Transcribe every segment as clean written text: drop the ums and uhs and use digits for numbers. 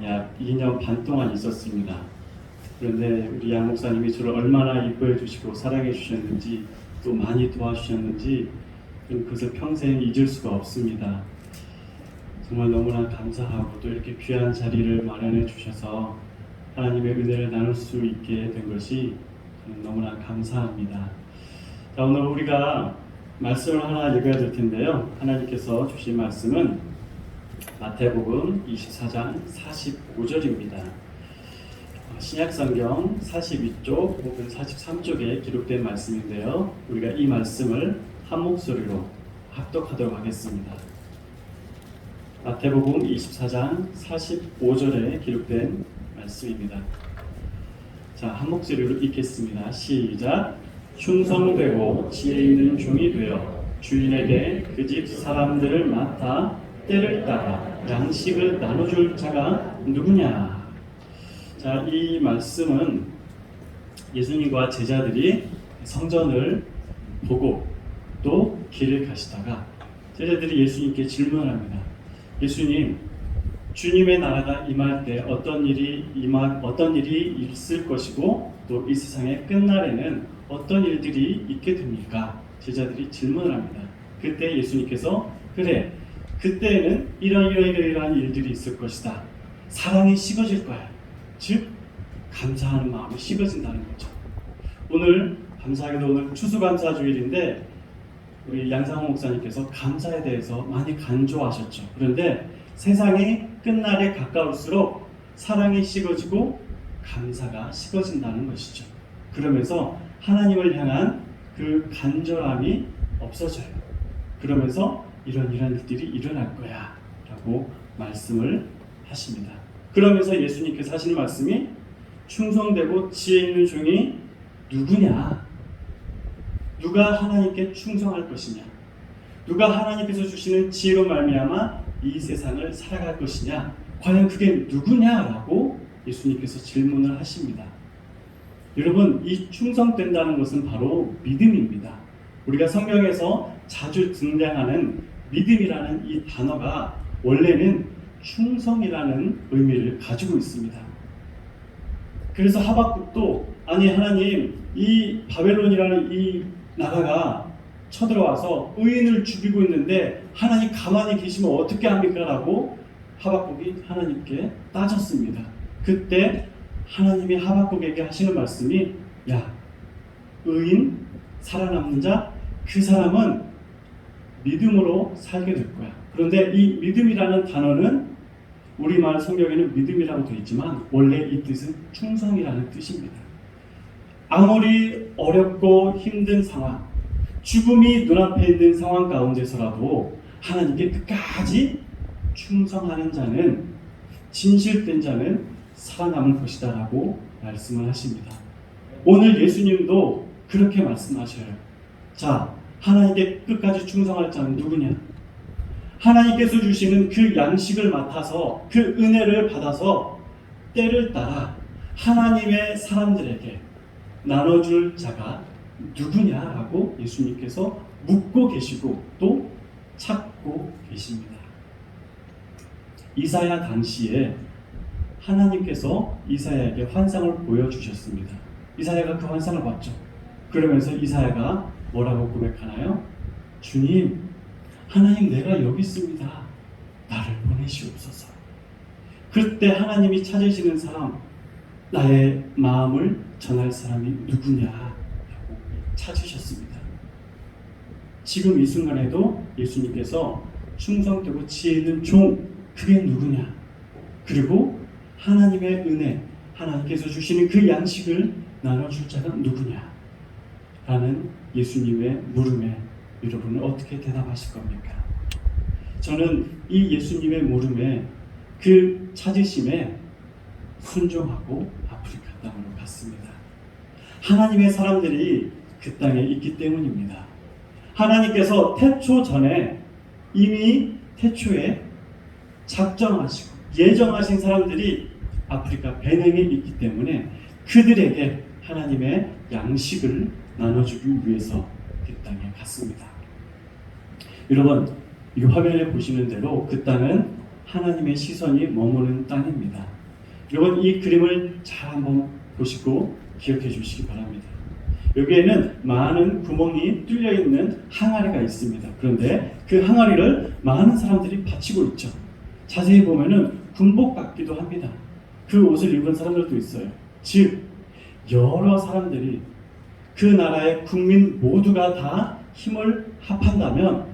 약 2년 반 동안 있었습니다. 그런데 우리 양 목사님이 저를 얼마나 이뻐해 주시고 사랑해 주셨는지 또 많이 도와주셨는지 그것을 평생 잊을 수가 없습니다. 정말 너무나 감사하고 또 이렇게 귀한 자리를 마련해 주셔서 하나님의 은혜를 나눌 수 있게 된 것이 저는 너무나 감사합니다. 자, 오늘 우리가 말씀을 하나 읽어야 될 텐데요. 하나님께서 주신 말씀은 마태복음 24장 45절입니다. 신약성경 42쪽 혹은 43쪽에 기록된 말씀인데요. 우리가 이 말씀을 한 목소리로 합독하도록 하겠습니다. 마태복음 24장 45절에 기록된 말씀입니다. 자, 한 목소리로 읽겠습니다. 시작. 충성되고 지혜 있는 종이 되어 주인에게 그 집 사람들을 맡아 때를 따라 양식을 나눠줄 자가 누구냐? 자, 이 말씀은 예수님과 제자들이 성전을 보고 또 길을 가시다가 제자들이 예수님께 질문을 합니다. 예수님, 주님의 나라가 임할 때 어떤 일이 있을 것이고 또 이 세상의 끝날에는 어떤 일들이 있게 됩니까? 제자들이 질문을 합니다. 그때 예수님께서 그래, 그때에는 이러이러한 일들이 있을 것이다. 사랑이 식어질 거야. 즉 감사하는 마음이 식어진다는 거죠. 오늘 감사하게도 오늘 추수감사주일인데 우리 양상호 목사님께서 감사에 대해서 많이 강조하셨죠. 그런데 세상이 끝날에 가까울수록 사랑이 식어지고 감사가 식어진다는 것이죠. 그러면서 하나님을 향한 그 간절함이 없어져요. 그러면서 이런 일들이 일어날 거야 라고 말씀을 하십니다. 그러면서 예수님께서 하시는 말씀이 충성되고 지혜 있는 종이 누구냐? 누가 하나님께 충성할 것이냐? 누가 하나님께서 주시는 지혜로 말미암아 이 세상을 살아갈 것이냐? 과연 그게 누구냐라고 예수님께서 질문을 하십니다. 여러분, 이 충성된다는 것은 바로 믿음입니다. 우리가 성경에서 자주 등장하는 믿음이라는 이 단어가 원래는 충성이라는 의미를 가지고 있습니다. 그래서 하박국도 아니 하나님, 이 바벨론이라는 이 나라가 쳐들어와서 의인을 죽이고 있는데 하나님 가만히 계시면 어떻게 합니까? 라고 하박국이 하나님께 따졌습니다. 그때 하나님이 하박국에게 하시는 말씀이 야, 의인, 살아남는 자, 그 사람은 믿음으로 살게 될 거야. 그런데 이 믿음이라는 단어는 우리말 성경에는 믿음이라고 되어 있지만 원래 이 뜻은 충성이라는 뜻입니다. 아무리 어렵고 힘든 상황, 죽음이 눈앞에 있는 상황 가운데서라도 하나님께 끝까지 충성하는 자는, 진실된 자는 살아남을 것이다 라고 말씀을 하십니다. 오늘 예수님도 그렇게 말씀하셔요. 자, 하나님께 끝까지 충성할 자는 누구냐? 하나님께서 주시는 그 양식을 맡아서 그 은혜를 받아서 때를 따라 하나님의 사람들에게 나눠줄 자가 누구냐라고 예수님께서 묻고 계시고 또 찾고 계십니다. 이사야 당시에 하나님께서 이사야에게 환상을 보여주셨습니다. 이사야가 그 환상을 봤죠. 그러면서 이사야가 뭐라고 고백하나요? 주님, 하나님 내가 여기 있습니다. 나를 보내시옵소서. 그때 하나님이 찾으시는 사람, 나의 마음을 전할 사람이 누구냐라고 찾으셨습니다. 지금 이 순간에도 예수님께서 충성되고 지혜 있는 종, 그게 누구냐? 그리고 하나님의 은혜, 하나님께서 주시는 그 양식을 나눠줄 자가 누구냐? 라는 예수님의 물음에 여러분은 어떻게 대답하실 겁니까? 저는 이 예수님의 물음에 그 찾으심에 순종하고 아프리카 땅으로 갔습니다. 하나님의 사람들이 그 땅에 있기 때문입니다. 하나님께서 태초 전에 이미 태초에 작정하시고 예정하신 사람들이 아프리카 베냉에 있기 때문에 그들에게 하나님의 양식을 나눠주기 위해서 그 땅에 갔습니다. 여러분, 이 화면에 보시는 대로 그 땅은 하나님의 시선이 머무는 땅입니다. 여러분 이 그림을 잘 한번 보시고 기억해 주시기 바랍니다. 여기에는 많은 구멍이 뚫려 있는 항아리가 있습니다. 그런데 그 항아리를 많은 사람들이 받치고 있죠. 자세히 보면은 군복 같기도 합니다. 그 옷을 입은 사람들도 있어요. 즉 여러 사람들이 그 나라의 국민 모두가 다 힘을 합한다면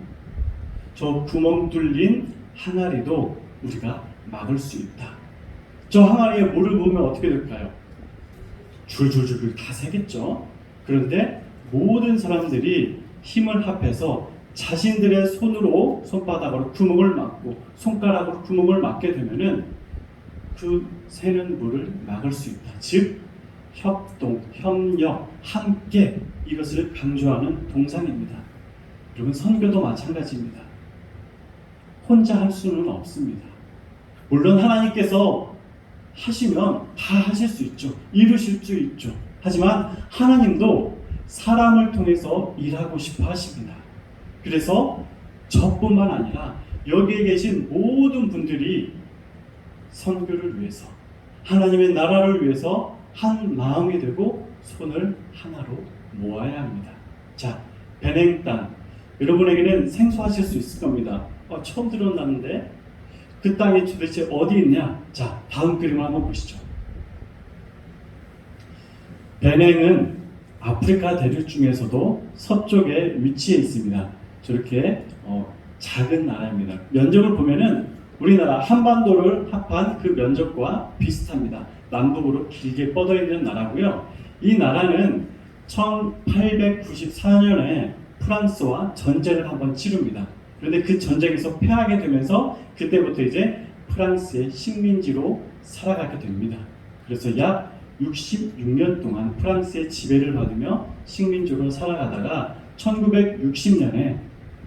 저 구멍 뚫린 항아리도 우리가 막을 수 있다. 저 항아리에 물을 부으면 어떻게 될까요? 줄줄줄 다 새겠죠. 그런데 모든 사람들이 힘을 합해서 자신들의 손바닥으로 구멍을 막고 손가락으로 구멍을 막게 되면은 그 새는 물을 막을 수 있다. 즉 협동, 협력, 함께 이것을 강조하는 동상입니다. 여러분 선교도 마찬가지입니다. 혼자 할 수는 없습니다. 물론 하나님께서 하시면 다 하실 수 있죠. 이루실 수 있죠. 하지만 하나님도 사람을 통해서 일하고 싶어 하십니다. 그래서 저뿐만 아니라 여기에 계신 모든 분들이 선교를 위해서 하나님의 나라를 위해서 한 마음이 되고 손을 하나로 모아야 합니다. 자, 베냉 땅 여러분에게는 생소하실 수 있을 겁니다. 처음 들어봤는데 그 땅이 도대체 어디 있냐? 자, 다음 그림을 한번 보시죠. 베냉은 아프리카 대륙 중에서도 서쪽에 위치해 있습니다. 저렇게 작은 나라입니다. 면적을 보면은 우리나라 한반도를 합한 그 면적과 비슷합니다. 남북으로 길게 뻗어 있는 나라고요. 이 나라는 1894년에 프랑스와 전쟁을 한번 치릅니다. 그런데 그 전쟁에서 패하게 되면서 그때부터 이제 프랑스의 식민지로 살아가게 됩니다. 그래서 약 66년 동안 프랑스의 지배를 받으며 식민지로 살아가다가 1960년에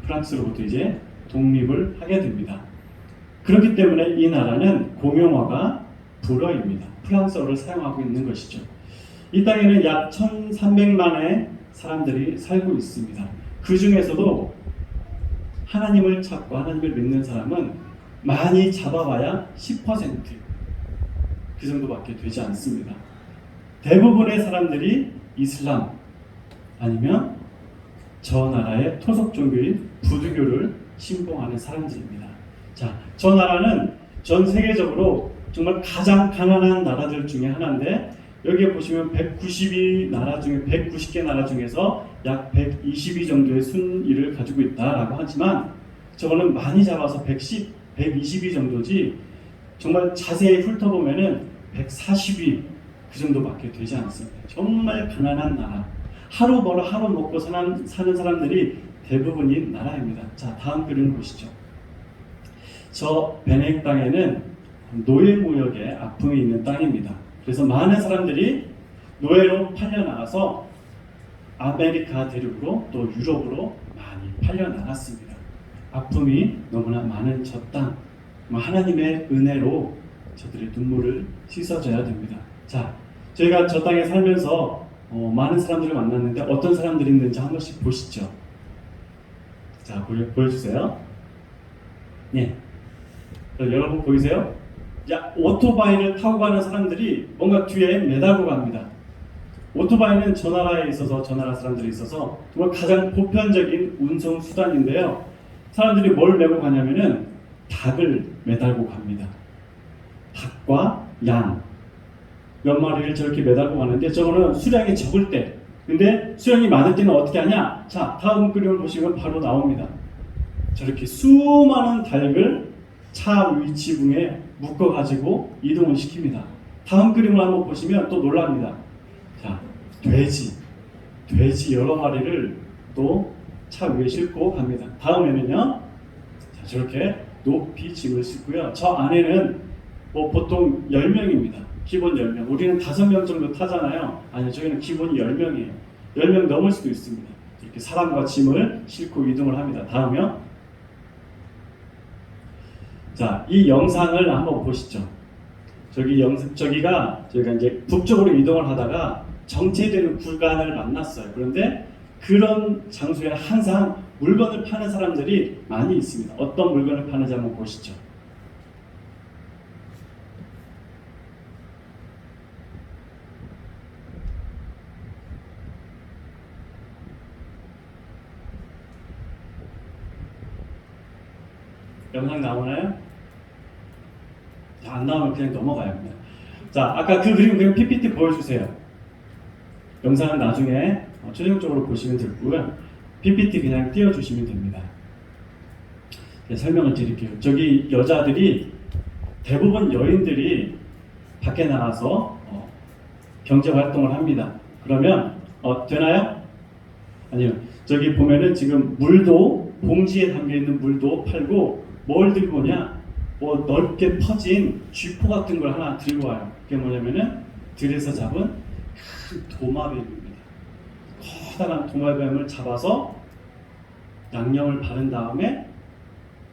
프랑스로부터 이제 독립을 하게 됩니다. 그렇기 때문에 이 나라는 공용어가 불어입니다. 프랑스어를 사용하고 있는 것이죠. 이 땅에는 약 1300만의 사람들이 살고 있습니다. 그 중에서도 하나님을 찾고 하나님을 믿는 사람은 많이 잡아봐야 10%, 그 정도밖에 되지 않습니다. 대부분의 사람들이 이슬람 아니면 저 나라의 토속 종교인 부두교를 신봉하는 사람들입니다. 자, 저 나라는 전 세계적으로 정말 가장 가난한 나라들 중에 하나인데 여기에 보시면 190개 나라 중에서 약 120위 정도의 순위를 가지고 있다라고 하지만 저거는 많이 잡아서 110, 120위 정도지 정말 자세히 훑어보면은 140위 그 정도밖에 되지 않습니다. 정말 가난한 나라. 하루 벌어 하루 먹고 사는 사람들이 대부분인 나라입니다. 자, 다음 그림을 보시죠. 저 베냉 땅에는 노예무역의 아픔이 있는 땅입니다. 그래서 많은 사람들이 노예로 팔려나가서 아메리카 대륙으로 또 유럽으로 많이 팔려나갔습니다. 아픔이 너무나 많은 저 땅, 하나님의 은혜로 저들의 눈물을 씻어줘야 됩니다. 자, 저희가 저 땅에 살면서 많은 사람들을 만났는데 어떤 사람들이 있는지 한 번씩 보시죠. 자, 보여주세요. 네, 여러분 보이세요? 야, 오토바이를 타고 가는 사람들이 뭔가 뒤에 매달고 갑니다. 오토바이는 저 나라에 있어서 저 나라 사람들이 있어서 정말 가장 보편적인 운송 수단인데요. 사람들이 뭘 메고 가냐면은 닭을 매달고 갑니다. 닭과 양 몇 마리를 저렇게 매달고 가는데 저거는 수량이 적을 때, 근데 수량이 많을 때는 어떻게 하냐? 자, 다음 그림을 보시면 바로 나옵니다. 저렇게 수많은 닭을 차 위치붕에 묶어가지고 이동을 시킵니다. 다음 그림을 한번 보시면 또 놀랍니다. 자, 돼지 여러 마리를 또 차 위에 싣고 갑니다. 다음에는요, 자, 저렇게 높이 짐을 싣고요. 저 안에는 보통 10명입니다. 기본 10명. 우리는 5명 정도 타잖아요. 아니요, 저희는 기본이 10명이에요. 10명 넘을 수도 있습니다. 이렇게 사람과 짐을 싣고 이동을 합니다. 다음이요. 자, 이 영상을 한번 보시죠. 저기가 저희가 이제 북쪽으로 이동을 하다가 정체되는 구간을 만났어요. 그런데 그런 장소에는 항상 물건을 파는 사람들이 많이 있습니다. 어떤 물건을 파는지 한번 보시죠. 영상 나오나요? 자, 안 나오면 그냥 넘어가요. 그냥. 자, 아까 그 그림 그냥 PPT 보여주세요. 영상은 나중에 최종적으로 보시면 되고요. PPT 그냥 띄워주시면 됩니다. 네, 설명을 드릴게요. 저기 여자들이 대부분 여인들이 밖에 나가서 경제 활동을 합니다. 그러면 되나요? 아니요. 저기 보면은 지금 물도 봉지에 담겨 있는 물도 팔고 뭘 들고 오냐? 뭐 넓게 퍼진 쥐포 같은 걸 하나 들고 와요. 그게 뭐냐면은 들에서 잡은 큰 도마뱀입니다. 커다란 도마뱀을 잡아서 양념을 바른 다음에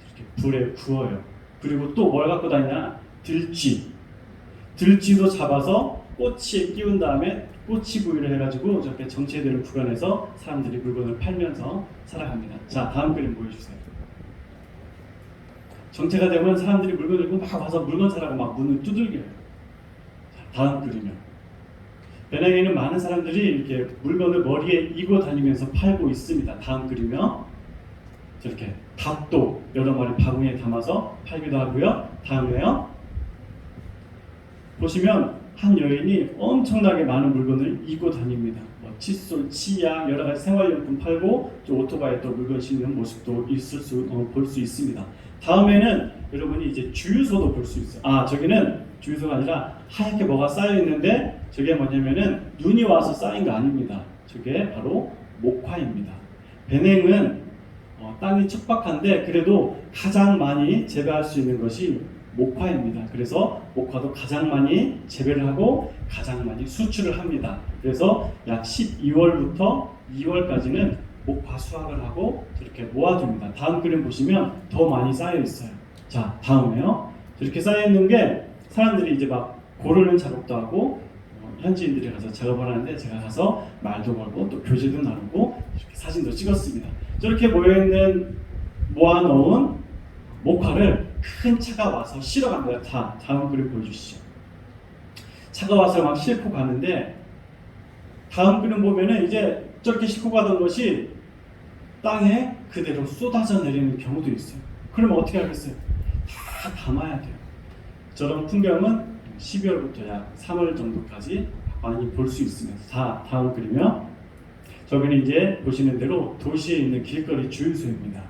이렇게 불에 구워요. 그리고 또 뭘 갖고 다니냐? 들쥐. 들쥐도 잡아서 꼬치에 끼운 다음에 꼬치구이를 해가지고 저렇게 정체되는 구간에서 사람들이 물건을 팔면서 살아갑니다. 자, 다음 그림 보여주세요. 정체가 되면 사람들이 물건을 들고 막 와서 물건 사라고 막 문을 두들겨요. 자, 다음 그림이요. 베낭에는 많은 사람들이 이렇게 물건을 머리에 이고 다니면서 팔고 있습니다. 다음 그림이요. 저렇게 닭도 여러 마리 바구니에 담아서 팔기도 하고요. 다음에요. 보시면 한 여인이 엄청나게 많은 물건을 이고 다닙니다. 뭐 칫솔, 치약, 여러 가지 생활용품 팔고 또 오토바이에 또 물건 싣는 모습도 볼 수 있습니다. 다음에는 여러분이 이제 주유소도 볼 수 있어요. 아, 저기는 주유소가 아니라 하얗게 뭐가 쌓여 있는데 저게 뭐냐면은 눈이 와서 쌓인 거 아닙니다. 저게 바로 목화입니다. 베냉은 땅이 척박한데 그래도 가장 많이 재배할 수 있는 것이 목화입니다. 그래서 목화도 가장 많이 재배를 하고 가장 많이 수출을 합니다. 그래서 약 12월부터 2월까지는 목화 수확을 하고 이렇게 모아둡니다. 다음 그림 보시면 더 많이 쌓여 있어요. 자, 다음에요. 이렇게 쌓여 있는 게 사람들이 이제 막 고르는 작업도 하고 현지인들이 가서 작업을 하는데 제가 가서 말도 걸고 또 교제도 나누고 이렇게 사진도 찍었습니다. 저렇게 모아놓은 목화를 큰 차가 와서 실어 갑니다. 다음 그림 보여주시죠. 차가 와서 막 싣고 가는데 다음 그림 보면은 이제 저렇게 싣고 가던 것이 땅에 그대로 쏟아져 내리는 경우도 있어요. 그러면 어떻게 하겠어요? 다 담아야 돼요. 저런 풍경은 12월부터 약 3월 정도까지 많이 볼 수 있습니다. 다음 그림이요. 저기는 이제 보시는 대로 도시에 있는 길거리 주유소입니다.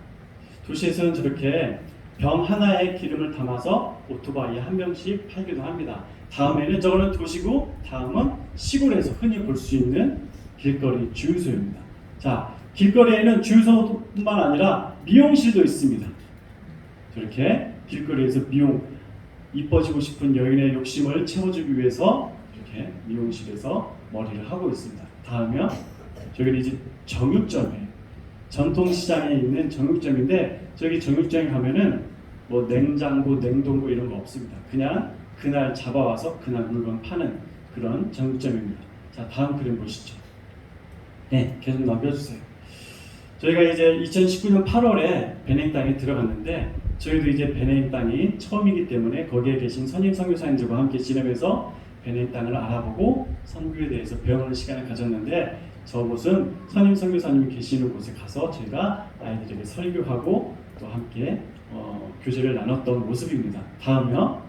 도시에서는 저렇게 병 하나에 기름을 담아서 오토바이에 한 병씩 팔기도 합니다. 다음에는 저거는 도시고 다음은 시골에서 흔히 볼 수 있는 길거리 주유소입니다. 자, 길거리에는 주유소뿐만 아니라 미용실도 있습니다. 저렇게 길거리에서 이뻐지고 싶은 여인의 욕심을 채워주기 위해서 이렇게 미용실에서 머리를 하고 있습니다. 다음이요. 저기는 이제 정육점이에요. 전통시장에 있는 정육점인데 저기 정육점에 가면은 뭐 냉장고, 냉동고 이런 거 없습니다. 그냥 그날 잡아와서 그날 물건 파는 그런 정육점입니다. 자, 다음 그림 보시죠. 네, 계속 넘겨주세요. 저희가 이제 2019년 8월에 베냉 땅에 들어갔는데 저희도 이제 베냉 땅이 처음이기 때문에 거기에 계신 선임 선교사님들과 함께 지내면서 베냉 땅을 알아보고 선교에 대해서 배우는 시간을 가졌는데 저곳은 선임 선교사님이 계시는 곳에 가서 저희가 아이들에게 설교하고 또 함께 교제를 나눴던 모습입니다. 다음이요.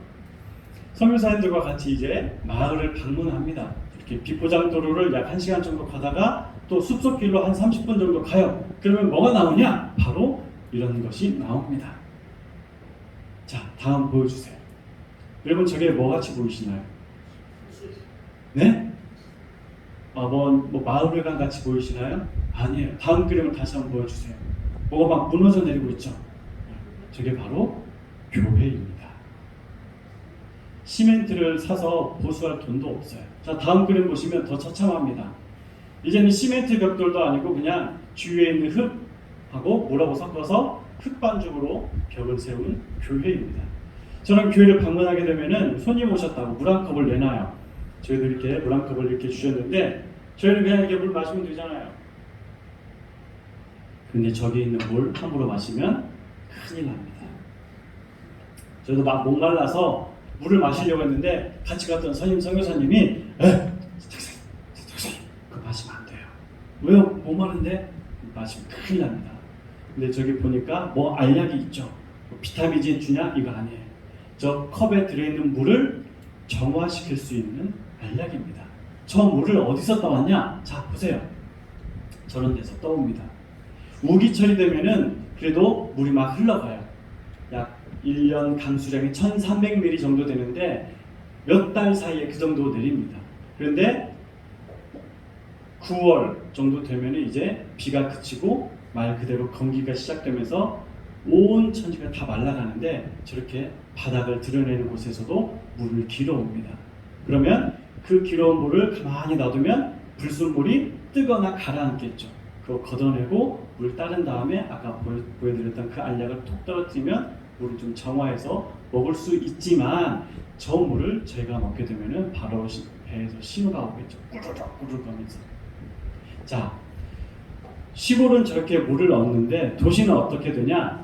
선교사님들과 같이 이제 마을을 방문합니다. 이렇게 비포장도로를 약 1시간 정도 가다가 또 숲속길로 한 30분 정도 가요. 그러면 뭐가 나오냐? 바로 이런 것이 나옵니다. 자, 다음 보여주세요. 여러분 저게 뭐같이 보이시나요? 네? 뭐 마을회관 같이 보이시나요? 아니에요. 다음 그림을 다시 한번 보여주세요. 뭐가 막 무너져 내리고 있죠? 저게 바로 교회입니다. 시멘트를 사서 보수할 돈도 없어요. 자, 다음 그림 보시면 더 처참합니다. 이제는 시멘트 벽돌도 아니고 그냥 주위에 있는 흙하고 물하고 섞어서 흙반죽으로 벽을 세운 교회입니다. 저는 교회를 방문하게 되면은 손님 오셨다고 물 한 컵을 내놔요. 저희도 이렇게 물 한 컵을 이렇게 주셨는데 저희는 그냥 이렇게 물 마시면 되잖아요. 근데 저기 있는 물 함부로 마시면 큰일 납니다. 저희도 막 목말라서 물을 마시려고 했는데 같이 갔던 선임 선교사님이 그거 마시면 안 돼요. 왜요? 목마른데? 마시면 큰일 납니다. 근데 저기 보니까 뭐 알약이 있죠. 비타민 C 주냐? 이거 아니에요. 저 컵에 들어있는 물을 정화시킬 수 있는 알약입니다. 저 물을 어디서 떠왔냐? 자, 보세요. 저런 데서 떠옵니다. 우기철이 되면은 그래도 물이 막 흘러가요. 약 1년 강수량이 1300ml 정도 되는데 몇 달 사이에 그 정도 내립니다. 그런데 9월 정도 되면 이제 비가 그치고 말 그대로 건기가 시작되면서 온 천지가 다 말라가는데 저렇게 바닥을 드러내는 곳에서도 물을 길어옵니다. 그러면 그 길어온 물을 가만히 놔두면 불순물이 뜨거나 가라앉겠죠. 그거 걷어내고 물 따른 다음에 아까 보여드렸던 그 알약을 톡 떨어뜨리면 물을 좀 정화해서 먹을 수 있지만 저 물을 저희가 먹게 되면은 바로 배에서 신호가 오겠죠. 꾸르륵 하면서. 자, 시골은 저렇게 물을 얻는데 도시는 어떻게 되냐?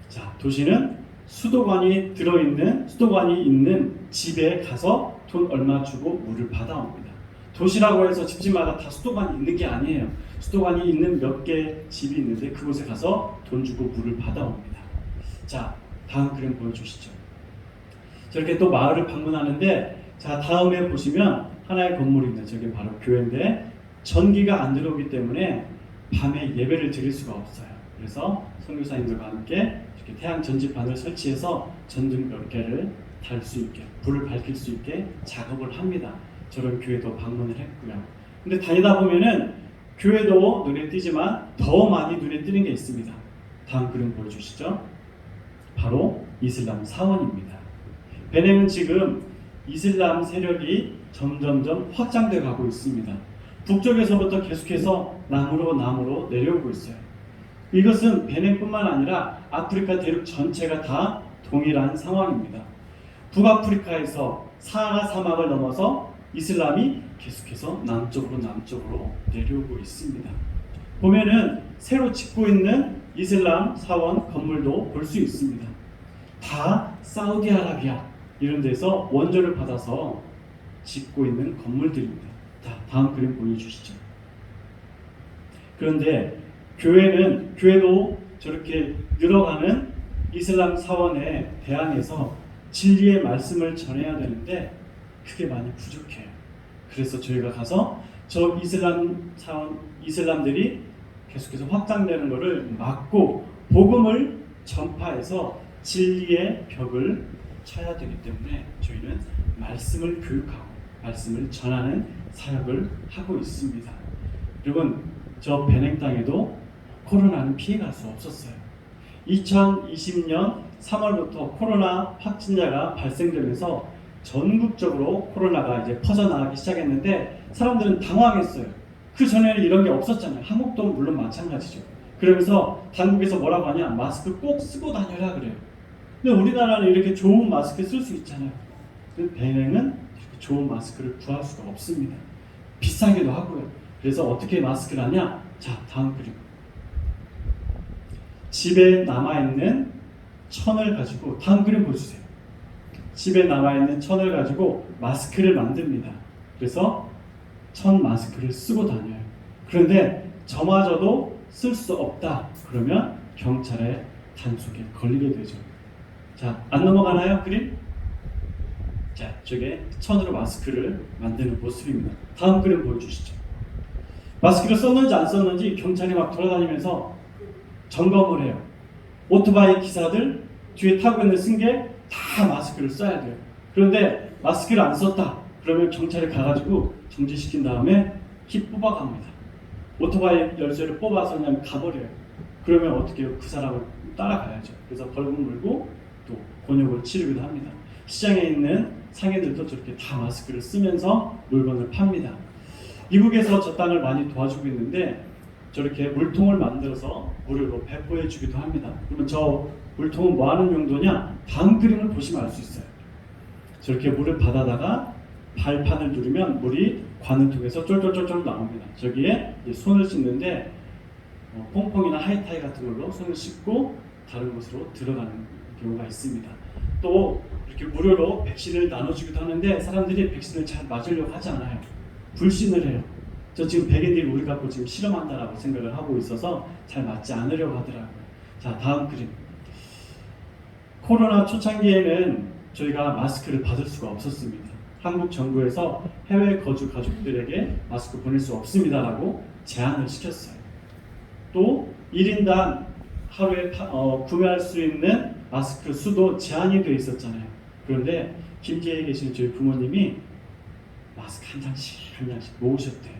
자, 도시는 수도관이 있는 집에 가서 돈 얼마 주고 물을 받아옵니다. 도시라고 해서 집집마다 다 수도관이 있는 게 아니에요. 수도관이 있는 몇 개 집이 있는데 그곳에 가서 돈 주고 물을 받아옵니다. 자, 다음 그림 보여주시죠. 저렇게 또 마을을 방문하는데, 자, 다음에 보시면 하나의 건물입니다. 저게 바로 교회인데 전기가 안 들어오기 때문에 밤에 예배를 드릴 수가 없어요. 그래서 선교사님들과 함께 이렇게 태양 전지판을 설치해서 전등 몇 개를 달 수 있게, 불을 밝힐 수 있게 작업을 합니다. 저런 교회도 방문을 했고요. 근데 다니다 보면은 교회도 눈에 띄지만 더 많이 눈에 띄는 게 있습니다. 다음 그림 보여주시죠. 바로 이슬람 사원입니다. 베냉은 지금 이슬람 세력이 점점점 확장돼 가고 있습니다. 북쪽에서부터 계속해서 남으로 내려오고 있어요. 이것은 베냉뿐만 아니라 아프리카 대륙 전체가 다 동일한 상황입니다. 북아프리카에서 사하라 사막을 넘어서 이슬람이 계속해서 남쪽으로 내려오고 있습니다. 보면은 새로 짓고 있는 이슬람 사원 건물도 볼 수 있습니다. 다 사우디아라비아 이런 데서 원조를 받아서 짓고 있는 건물들입니다. 다음 그림 보여주시죠. 그런데 교회도 저렇게 늘어가는 이슬람 사원에 대항해서 진리의 말씀을 전해야 되는데 그게 많이 부족해요. 그래서 저희가 가서 저 이슬람들이 계속해서 확장되는 것을 막고 복음을 전파해서 진리의 벽을 쳐야 되기 때문에 저희는 말씀을 교육하고 말씀을 전하는 사역을 하고 있습니다. 여러분, 저 베냉 땅에도 코로나는 피해갈 수 없었어요. 2020년 3월부터 코로나 확진자가 발생되면서 전국적으로 코로나가 이제 퍼져나가기 시작했는데 사람들은 당황했어요. 그 전에는 이런 게 없었잖아요. 한국도 물론 마찬가지죠. 그러면서 당국에서 뭐라고 하냐? 마스크 꼭 쓰고 다녀라 그래요. 근데 우리나라는 이렇게 좋은 마스크 쓸 수 있잖아요. 근데 베냉은 이렇게 좋은 마스크를 구할 수가 없습니다. 비싸기도 하고요. 그래서 어떻게 마스크를 하냐? 자, 다음 그림. 집에 남아있는 천을 가지고, 다음 그림 보여주세요. 집에 남아있는 천을 가지고 마스크를 만듭니다. 그래서 천 마스크를 쓰고 다녀요. 그런데 저마저도 쓸 수 없다. 그러면 경찰의 단속에 걸리게 되죠. 자, 안 넘어가나요? 그림? 자, 저게 천으로 마스크를 만드는 모습입니다. 다음 그림 보여주시죠. 마스크를 썼는지 안 썼는지 경찰이 막 돌아다니면서 점검을 해요. 오토바이 기사들 뒤에 타고 있는 승객 다 마스크를 써야 돼요. 그런데 마스크를 안 썼다. 그러면 경찰이 가가지고 정지시킨 다음에 키 뽑아갑니다. 오토바이 열쇠를 뽑아서 그냥 가버려요. 그러면 어떻게 해요? 그 사람을 따라가야죠. 그래서 벌금 물고 또 곤욕을 치르기도 합니다. 시장에 있는 상인들도 저렇게 다 마스크를 쓰면서 물건을 팝니다. 미국에서 저 땅을 많이 도와주고 있는데 저렇게 물통을 만들어서 무료로 배포해 주기도 합니다. 그러면 저 물통은 뭐 하는 용도냐? 다음 그림을 보시면 알 수 있어요. 저렇게 물을 받아다가 발판을 누르면 물이 관을 통해서 쫄쫄쫄쫄 나옵니다. 저기에 손을 씻는데 퐁퐁이나 하이타이 같은 걸로 손을 씻고 다른 곳으로 들어가는 경우가 있습니다. 또 이렇게 무료로 백신을 나눠주기도 하는데 사람들이 백신을 잘 맞으려고 하지 않아요. 불신을 해요. 저 지금 백인들이 우리 갖고 지금 실험한다라고 생각을 하고 있어서 잘 맞지 않으려고 하더라고요. 자, 다음 그림. 코로나 초창기에는 저희가 마스크를 받을 수가 없었습니다. 한국 정부에서 해외 거주 가족들에게 마스크 보낼 수 없습니다라고 제한을 시켰어요. 또 1인당 하루에 구매할 수 있는 마스크 수도 제한이 되어 있었잖아요. 그런데 김제에 계신 저희 부모님이 마스크 한 장씩 모으셨대요.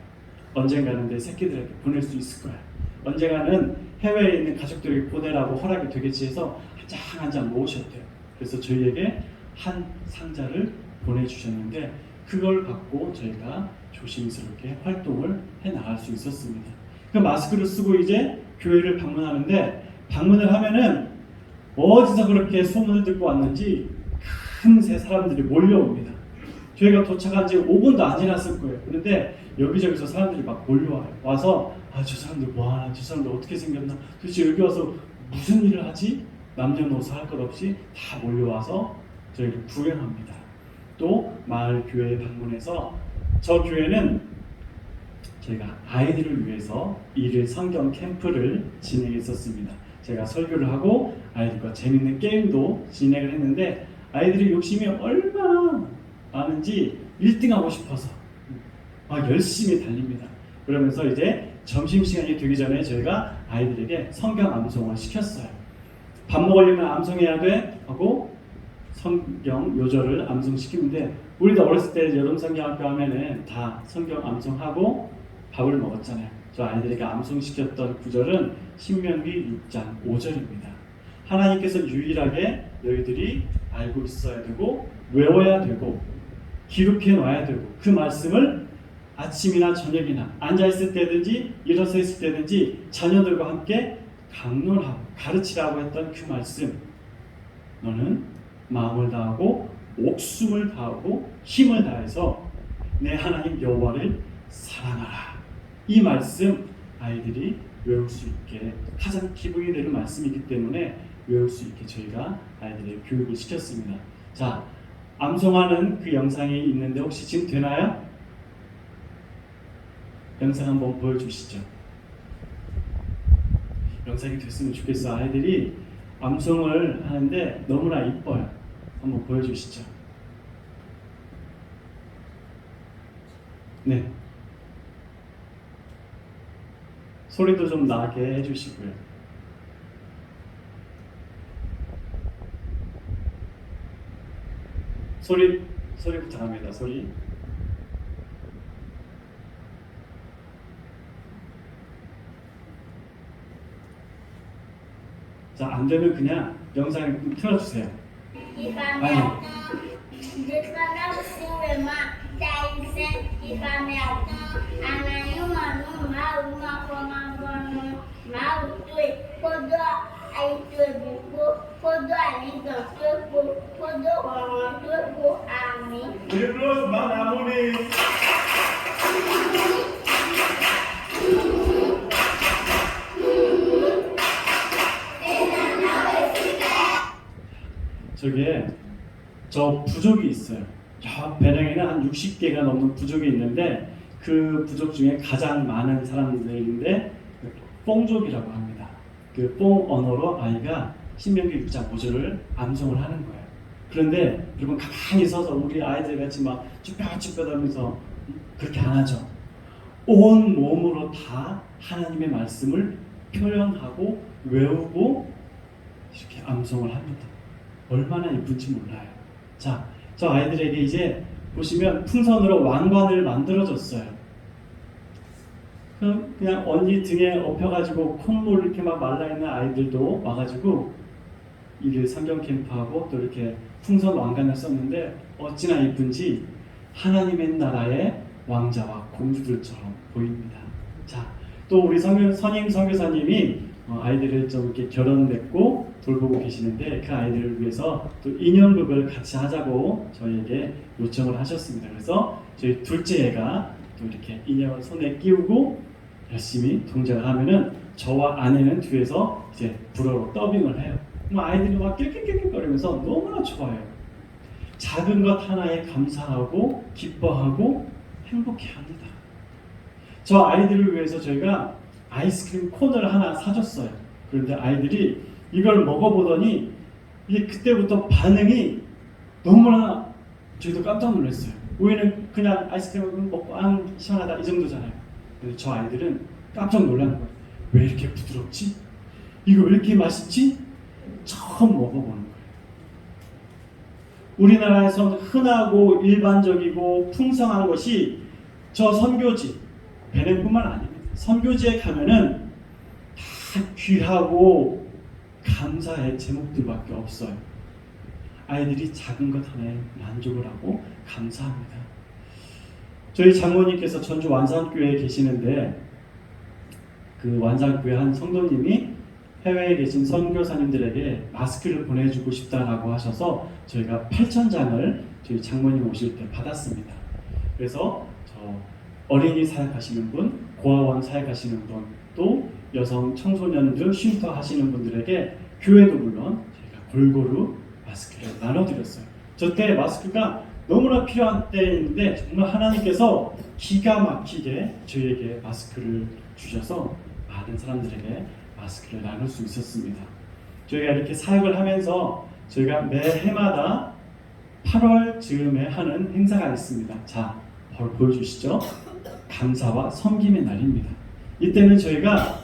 언젠가는 내 새끼들에게 보낼 수 있을 거야. 언젠가는 해외에 있는 가족들에게 보내라고 허락이 되겠지 해서 한 장 한 장 모으셨대요. 그래서 저희에게 한 상자를 보내주셨는데 그걸 갖고 저희가 조심스럽게 활동을 해나갈 수 있었습니다. 그 마스크를 쓰고 이제 교회를 방문하는데 방문을 하면은 어디서 그렇게 소문을 듣고 왔는지 금세 사람들이 몰려옵니다. 저희가 도착한 지 5분도 안 지났을 거예요. 그런데 여기저기서 사람들이 막 몰려와요. 와서 저 사람들 뭐하나, 저 사람들 어떻게 생겼나, 도대체 여기 와서 무슨 일을 하지? 남녀노소 할 것 없이 다 몰려와서 저희를 구경합니다. 또 마을 교회에 방문해서 저 교회는 저희가 아이들을 위해서 일일 성경 캠프를 진행했었습니다. 제가 설교를 하고 아이들과 재밌는 게임도 진행을 했는데 아이들의 욕심이 얼마나 많은지 1등하고 싶어서 열심히 달립니다. 그러면서 이제 점심시간이 되기 전에 저희가 아이들에게 성경 암송을 시켰어요. 밥 먹으려면 암송해야 돼 하고 성경 요절을 암송시키는데 우리도 어렸을 때 여름 성경학교 하면은 다 성경 암송하고 밥을 먹었잖아요. 저 아이들에게 암송시켰던 구절은 신명기 6장 5절입니다. 하나님께서 유일하게 너희들이 알고 있어야 되고 외워야 되고 기록해 놔야 되고 그 말씀을 아침이나 저녁이나 앉아있을 때든지 일어서 있을 때든지 자녀들과 함께 강론하고 가르치라고 했던 그 말씀, 너는 마음을 다하고 목숨을 다하고 힘을 다해서 내 하나님 여호와를 사랑하라. 이 말씀 아이들이 외울 수 있게 가장 기본이 되는 말씀이기 때문에 외울 수 있게 저희가 아이들의 교육을 시켰습니다. 자, 암송하는 그 영상이 있는데 혹시 지금 되나요? 영상 한번 보여주시죠. 영상이 됐으면 좋겠어. 아이들이 암송을 하는데 너무나 이뻐요. 한번 보여주시죠. 네. 소리도 좀 나게 해주시고요. 소리부터 합니다. 소리. 자, 안 되면 그냥 영상을 틀어주세요. 아니. 저기에 저 부족이 있어요. 저 배낭에는 한 60개가 넘는 부족이 있는데 그 부족 중에 가장 많은 사람들인데 뽕족이라고 합니다. 그 뽕 언어로 아이가 신명기 6장 5절을 암송을 하는 거예요. 그런데 여러분 가만히 서서 우리 아이들 같이 막 쭈뼛쭈뼛 하면서 그렇게 안 하죠. 온 몸으로 다 하나님의 말씀을 표현하고 외우고 이렇게 암송을 합니다. 얼마나 예쁜지 몰라요. 자, 저 아이들에게 이제 보시면 풍선으로 왕관을 만들어줬어요. 그냥 언니 등에 엎혀가지고 콧물 이렇게 막 말라있는 아이들도 와가지고 이게 성경 캠프하고 또 이렇게 풍선 왕관을 썼는데 어찌나 예쁜지 하나님의 나라의 왕자와 공주들처럼 보입니다. 자, 또 우리 선임 선교사님이 아이들을 좀 이렇게 결혼 맺고 돌보고 계시는데 그 아이들을 위해서 또 인형극을 같이 하자고 저희에게 요청을 하셨습니다. 그래서 저희 둘째 애가 또 이렇게 인형을 손에 끼우고 열심히 동작을 하면은 저와 아내는 뒤에서 이제 불어로 더빙을 해요. 아이들이 막 낄낄낄낄거리면서 너무나 좋아요. 작은 것 하나에 감사하고 기뻐하고 행복해합니다. 저 아이들을 위해서 저희가 아이스크림 콘을 하나 사줬어요. 그런데 아이들이 이걸 먹어보더니 이게 그때부터 반응이 너무나 저희도 깜짝 놀랐어요. 우리는 그냥 아이스크림 먹고 시원하다 이 정도잖아요. 근데 저 아이들은 깜짝 놀라는 거예요. 왜 이렇게 부드럽지? 이거 왜 이렇게 맛있지? 처음 먹어보는 거예요. 우리나라에서 흔하고 일반적이고 풍성한 것이 저 선교지, 베렌뿐만 아닙니다. 선교지에 가면은 다 귀하고 감사의 제목들밖에 없어요. 아이들이 작은 것 하나에 만족을 하고 감사합니다. 저희 장모님께서 전주 완산교회에 계시는데 그 완산교회 한 성도님이 해외에 계신 선교사님들에게 마스크를 보내주고 싶다라고 하셔서 저희가 8,000장을 저희 장모님 오실 때 받았습니다. 그래서 저 어린이 사역하시는 분, 고아원 사역하시는 분, 또 여성 청소년들 쉼터 하시는 분들에게 교회도 물론 저희가 골고루 마스크를 나눠드렸어요. 저 때 마스크가 너무나 필요한 때인데 정말 하나님께서 기가 막히게 저희에게 마스크를 주셔서 많은 사람들에게 마스크를 나눌 수 있었습니다. 저희가 이렇게 사역을 하면서 저희가 매 해마다 8월 즈음에 하는 행사가 있습니다. 자, 바로 보여주시죠. 감사와 섬김의 날입니다. 이때는 저희가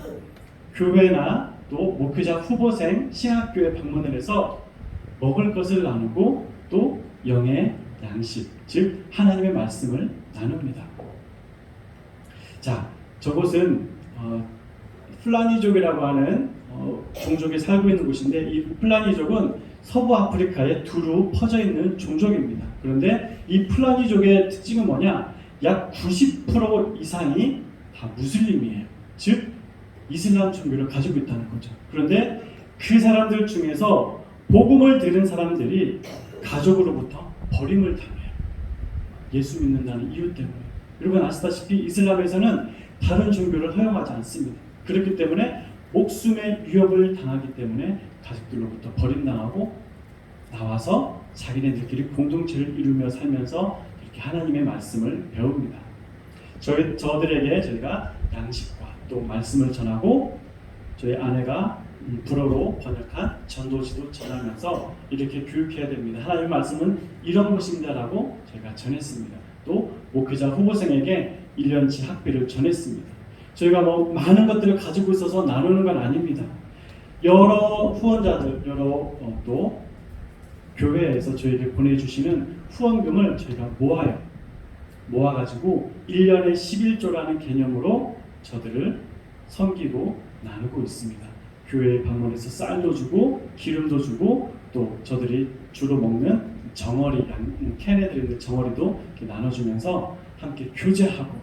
교회나 또 목회자 후보생 신학교에 방문을 해서 먹을 것을 나누고 또 영의 양식, 즉 하나님의 말씀을 나눕니다. 자, 저곳은 플라니족이라고 하는 종족이 살고 있는 곳인데 이 플라니족은 서부 아프리카에 두루 퍼져 있는 종족입니다. 그런데 이 플라니족의 특징은 뭐냐? 약 90% 이상이 다 무슬림이에요. 즉 이슬람 종교를 가지고 있다는 거죠. 그런데 그 사람들 중에서 복음을 들은 사람들이 가족으로부터 버림을 당해요. 예수 믿는다는 이유 때문에. 여러분 아시다시피 이슬람에서는 다른 종교를 허용하지 않습니다. 그렇기 때문에 목숨의 위협을 당하기 때문에 가족들로부터 버림당하고 나와서 자기네들끼리 공동체를 이루며 살면서 이렇게 하나님의 말씀을 배웁니다. 저들에게 저희가 양식과 또 말씀을 전하고 저희 아내가 불어로 번역한 전도지도 전하면서 이렇게 교육해야 됩니다. 하나님의 말씀은 이런 것입니다라고 저희가 전했습니다. 또 목회자 후보생에게 1년치 학비를 전했습니다. 저희가 뭐 많은 것들을 가지고 있어서 나누는 건 아닙니다. 여러 후원자들, 또 교회에서 저희에게 보내주시는 후원금을 저희가 모아가지고 1년에 11조라는 개념으로 저들을 섬기고 나누고 있습니다. 교회에 방문해서 쌀도 주고 기름도 주고 또 저들이 주로 먹는 정어리, 캔에 들어있는 정어리도 이렇게 나눠주면서 함께 교제하고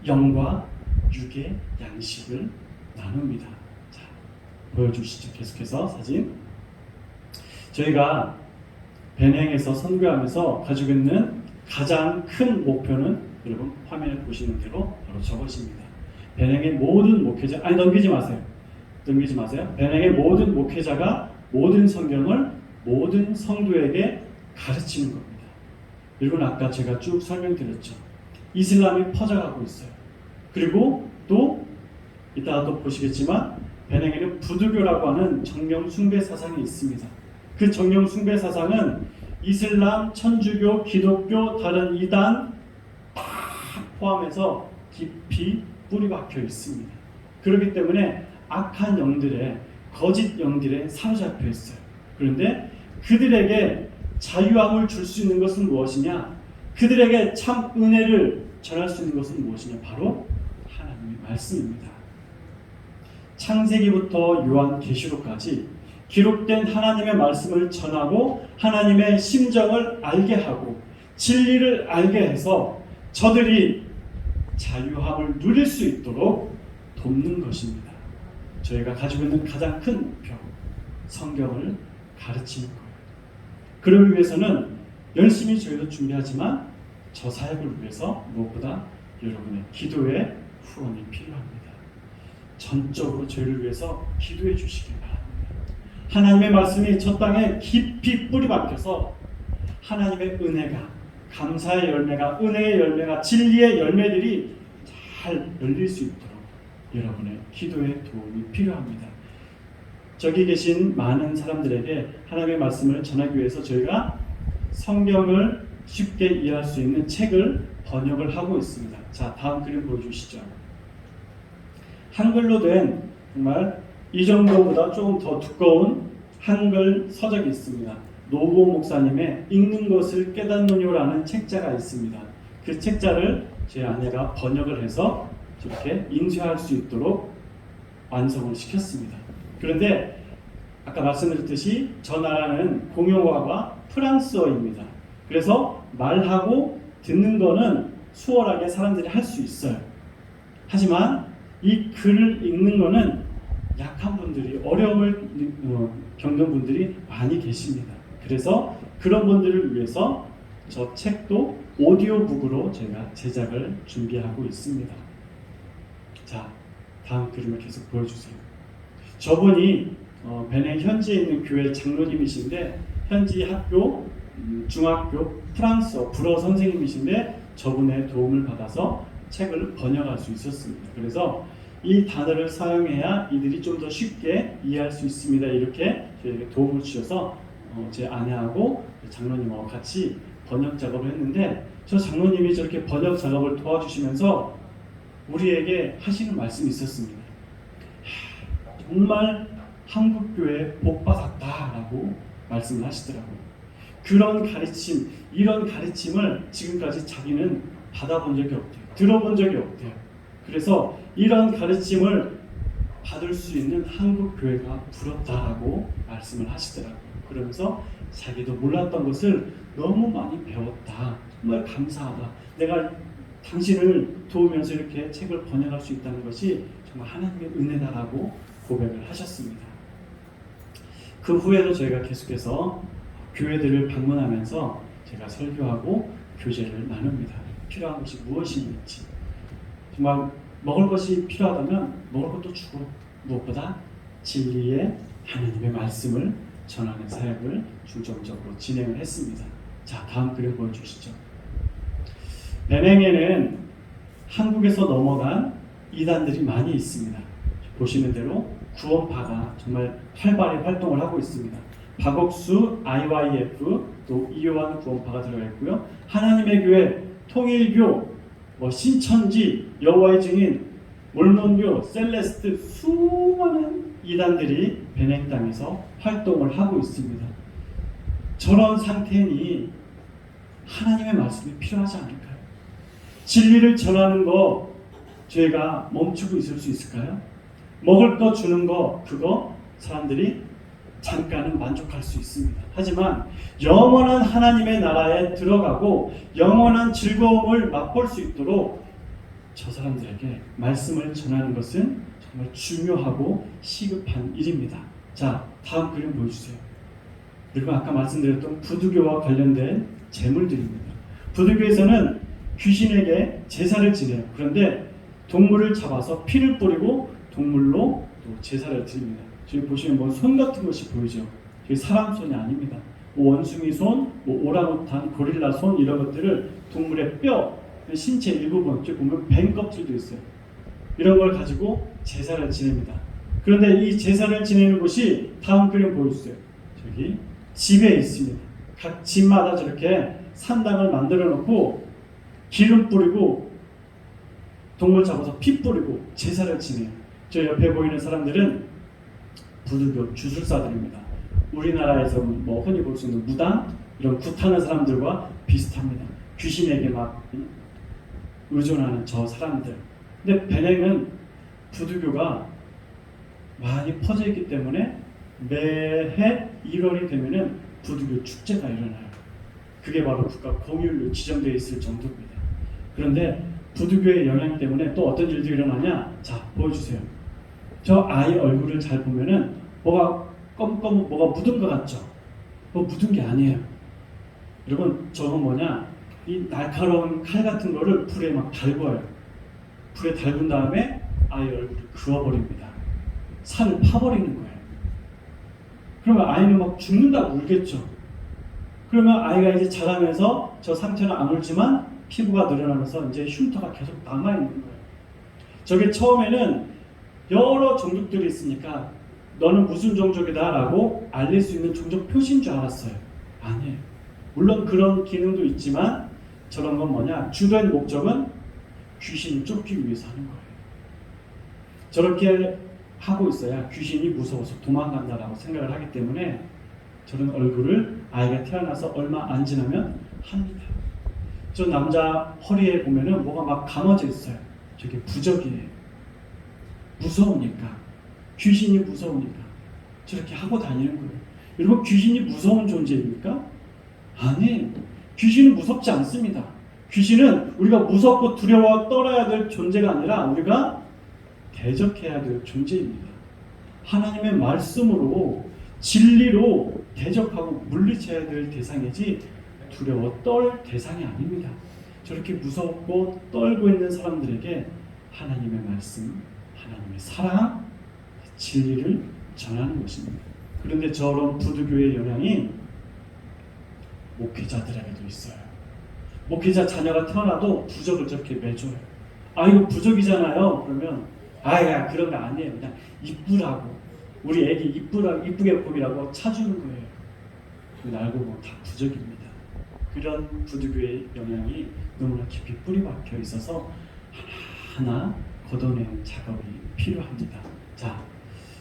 영과 육의 양식을 나눕니다. 자, 보여주시죠. 계속해서 사진. 저희가 베냉에서 선교하면서 가지고 있는 가장 큰 목표는 여러분 화면에 보시는 대로 바로 저것입니다. 베냉의 모든 목회자, 넘기지 마세요. 베냉의 모든 목회자가 모든 성경을 모든 성도에게 가르치는 겁니다. 여러분 아까 제가 쭉 설명드렸죠. 이슬람이 퍼져가고 있어요. 그리고 또 이따가 또 보시겠지만 베냉에는 부두교라고 하는 정령 숭배 사상이 있습니다. 그 정령 숭배 사상은 이슬람, 천주교, 기독교, 다른 이단 다 포함해서 깊이 뿌리 박혀 있습니다. 그렇기 때문에 악한 영들의 거짓 영들에 사로잡혀 있어요. 그런데 그들에게 자유함을 줄 수 있는 것은 무엇이냐? 그들에게 참 은혜를 전할 수 있는 것은 무엇이냐? 바로 하나님의 말씀입니다. 창세기부터 요한계시록까지 기록된 하나님의 말씀을 전하고 하나님의 심정을 알게 하고 진리를 알게 해서 저들이 자유함을 누릴 수 있도록 돕는 것입니다. 저희가 가지고 있는 가장 큰 목표, 성경을 가르치는 거예요. 그러기 위해서는 열심히 저희도 준비하지만 저 사역을 위해서 무엇보다 여러분의 기도의 후원이 필요합니다. 전적으로 저희를 위해서 기도해 주시기 바랍니다. 하나님의 말씀이 저 땅에 깊이 뿌리 박혀서 하나님의 은혜가, 감사의 열매가, 은혜의 열매가, 진리의 열매들이 잘 열릴 수 있도록 여러분의 기도의 도움이 필요합니다. 저기 계신 많은 사람들에게 하나님의 말씀을 전하기 위해서 저희가 성경을 쉽게 이해할 수 있는 책을 번역을 하고 있습니다. 자, 다음 그림 보여주시죠. 한글로 된 정말 이 정도보다 조금 더 두꺼운 한글 서적이 있습니다. 노보 목사님의 읽는 것을 깨닫느냐라는 책자가 있습니다. 그 책자를 제 아내가 번역을 해서 이렇게 인쇄할 수 있도록 완성을 시켰습니다. 그런데 아까 말씀드렸듯이 저 나라는 공용어가 프랑스어입니다. 그래서 말하고 듣는 거는 수월하게 사람들이 할 수 있어요. 하지만 이 글을 읽는 거는 약한 분들이, 어려움을 겪는 분들이 많이 계십니다. 그래서 그런 분들을 위해서 저 책도 오디오북으로 제가 제작을 준비하고 있습니다. 자, 다음 그림을 계속 보여주세요. 저분이 베네 현지에 있는 교회 장로님이신데 현지 학교, 중학교 프랑스어 불어 선생님이신데 저분의 도움을 받아서 책을 번역할 수 있었습니다. 그래서 이 단어를 사용해야 이들이 좀 더 쉽게 이해할 수 있습니다. 이렇게 저에게 도움을 주셔서 제 아내하고 장로님하고 같이 번역 작업을 했는데 저 장로님이 저렇게 번역 작업을 도와주시면서 우리에게 하시는 말씀이 있었습니다. 정말 한국교회 복받았다라고 말씀을 하시더라고요. 그런 가르침, 이런 가르침을 지금까지 자기는 받아본 적이 없대요. 들어본 적이 없대요. 그래서 이런 가르침을 받을 수 있는 한국교회가 부럽다라고 말씀을 하시더라고요. 그러면서 자기도 몰랐던 것을 너무 많이 배웠다. 정말 감사하다. 내가 당신을 도우면서 이렇게 책을 번역할 수 있다는 것이 정말 하나님의 은혜다라고 고백을 하셨습니다. 그 후에도 저희가 계속해서 교회들을 방문하면서 제가 설교하고 교제를 나눕니다. 필요한 것이 무엇인지, 정말 먹을 것이 필요하다면 먹을 것도 주고 무엇보다 진리의 하나님의 말씀을 전하는 사역을 중점적으로 진행을 했습니다. 자, 다음 그림 보여주시죠. 베냉에는 한국에서 넘어간 이단들이 많이 있습니다. 보시는 대로 구원파가 정말 활발히 활동을 하고 있습니다. 박옥수, IYF, 또 이요한 구원파가 들어가 있고요. 하나님의 교회, 통일교, 신천지, 여호와의 증인, 몰몬교, 셀레스트 수많은 이단들이 베냉 땅에서 활동을 하고 있습니다. 저런 상태니 하나님의 말씀이 필요하지 않을까요? 진리를 전하는 거 저희가 멈추고 있을 수 있을까요? 먹을 거 주는 거 그거 사람들이 잠깐은 만족할 수 있습니다. 하지만 영원한 하나님의 나라에 들어가고 영원한 즐거움을 맛볼 수 있도록 저 사람들에게 말씀을 전하는 것은 정말 중요하고 시급한 일입니다. 자, 다음 그림 보여주세요. 그리고 아까 말씀드렸던 부두교와 관련된 제물들입니다. 부두교에서는 귀신에게 제사를 지내요. 그런데 동물을 잡아서 피를 뿌리고 동물로 또 제사를 드립니다. 저기 보시면 손 같은 것이 보이죠. 저기 사람 손이 아닙니다. 원숭이 손, 오랑우탄, 고릴라 손 이런 것들을 동물의 뼈, 신체 일부분, 저기 보면 뱀 껍질도 있어요. 이런 걸 가지고 제사를 지냅니다. 그런데 이 제사를 지내는 곳이 다음 그림 보여주세요. 저기 집에 있습니다. 각 집마다 저렇게 산당을 만들어 놓고 기름 뿌리고 동물 잡아서 피 뿌리고 제사를 지내요. 저 옆에 보이는 사람들은 부두교 주술사들입니다. 우리나라에서 흔히 볼 수 있는 무당 이런 굿하는 사람들과 비슷합니다. 귀신에게 막 의존하는 저 사람들. 근데 베냉은 부두교가 많이 퍼져 있기 때문에 매해 1월이 되면은 부두교 축제가 일어나요. 그게 바로 국가 공휴일로 지정되어 있을 정도입니다. 그런데 부두교의 영향 때문에 또 어떤 일들이 일어나냐? 자, 보여주세요. 저 아이 얼굴을 잘 보면은 뭐가 뭐가 묻은 것 같죠? 뭐 묻은 게 아니에요. 여러분, 저건 뭐냐? 이 날카로운 칼 같은 거를 불에 막 달궈요. 불에 달군 다음에 아이 얼굴을 그어버립니다. 살을 파버리는 거예요. 그러면 아이는 막 죽는다고 울겠죠. 그러면 아이가 이제 자라면서 저 상처는 안 울지만 피부가 늘어나면서 이제 흉터가 계속 남아있는 거예요. 저게 처음에는 여러 종족들이 있으니까 너는 무슨 종족이다라고 알릴 수 있는 종족 표시인 줄 알았어요. 아니에요. 물론 그런 기능도 있지만 저런 건 뭐냐? 주된 목적은 귀신을 쫓기 위해서 하는 거예요. 저렇게 하고 있어야 귀신이 무서워서 도망간다라고 생각을 하기 때문에 저런 얼굴을 아이가 태어나서 얼마 안 지나면 합니다. 저 남자 허리에 보면은 뭐가 막 감아져 있어요. 저게 부적이에요. 무서우니까. 귀신이 무서우니까 저렇게 하고 다니는 거예요. 여러분, 귀신이 무서운 존재입니까? 아니에요. 귀신은 무섭지 않습니다. 귀신은 우리가 무섭고 두려워 떨어야 될 존재가 아니라 우리가 대적해야 될 존재입니다. 하나님의 말씀으로 진리로 대적하고 물리쳐야 될 대상이지 두려워 떨 대상이 아닙니다. 저렇게 무섭고 떨고 있는 사람들에게 하나님의 말씀, 하나님의 사랑, 진리를 전하는 것입니다. 그런데 저런 부두교의 영향이 목회자들에게도 있어요. 목회자 자녀가 태어나도 부적을 저렇게 매줘요. 아, 이거 부적이잖아요. 그러면 아야, 그런 거 아니에요. 그냥 이쁘라고, 우리 애기 이쁘게 보이라고 차주는 거예요. 알고 보면 다 부적입니다. 그런 부두교의 영향이 너무나 깊이 뿌리박혀 있어서 하나하나 걷어내는 작업이 필요합니다. 자,